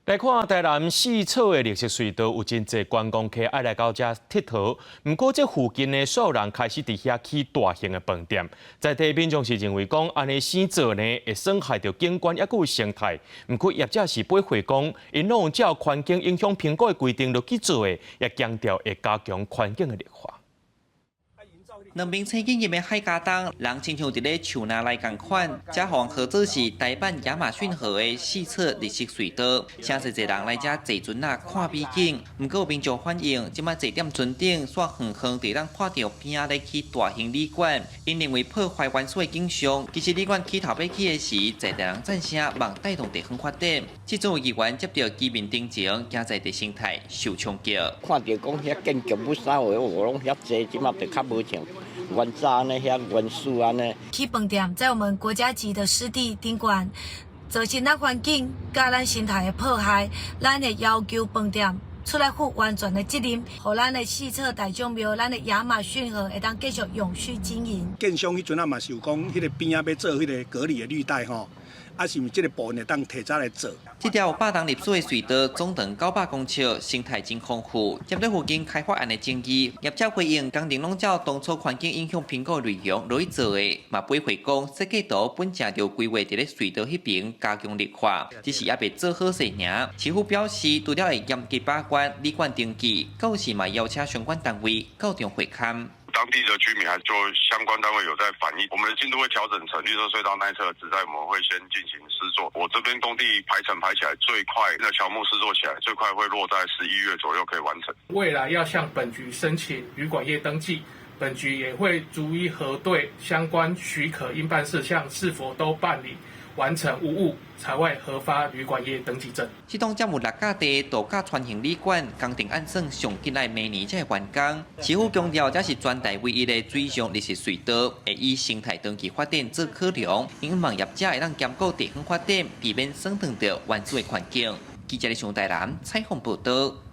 来看台南四草的绿色隧道，有真侪观光客爱来到这佚佗。不过，这附近的所有人开始伫遐起大型的饭店，在地民众是认为讲，安尼生做呢会损害到景观，也有生态。不过，业者是不会讲，因拢照环境影响评估的规定落去做的，也强调会加强环境的绿化。 两边青景入面海加东，人亲像伫咧树林内共款。这项合作是台版亚马逊河的四侧绿色隧道，诚侪侪人来这坐船啊看美景。不过民众反映，即摆坐点船顶煞远远地咱看到边仔咧起大型旅馆，因认为破坏原始的景象。其实旅馆起头要起的时，在地人赞声望带动地方发展。这组议员接到居民定情，惊在地生态受冲击。看到讲遐建筑物啥话，我拢遐济，即马就较无像。 原早呢，遐原始安尼。去饭店在我们国家级的湿地宾馆，造成咱环境甲咱生态的破坏，咱会要求饭店出来负完全的责任，互咱的四侧大众庙、咱的亚马逊河会当继续永续经营。建商迄阵啊嘛是有讲，迄个边啊要做迄个隔离的绿带吼。 啊，是毋是这个部分会当提早来做？这条有8栋历史的隧道，总长900公尺，生态真丰富。针对附近开发案的争议，业者回应工程拢照当初环境影响评估内容落去做的，嘛不会讲设计图本正就规划伫咧隧道迄边加强绿化，只是也未做好势尔。市府表示，除了会严格把关旅馆登记，到时嘛邀请相关单位到场会勘。 当地的居民还就相关单位有在反映，我们的进度会调整成绿色隧道那一侧植栽，我们会先进行施作。我这边工地排程排起来最快，那乔木施作起来最快会落在11月左右可以完成。未来要向本局申请旅馆业登记，本局也会逐一核对相关许可应办事项是否都办理。 完成无误，才会核发旅馆业登记证。这栋占有6架地度假船型旅馆，工程按算上紧来明年才会完工。市府强调，这是全台唯一的水上绿色隧道，会以生态长期发展做考量，因望业者会当兼顾地方发展，避免损伤到原始的环境。记者李上台南采访报道。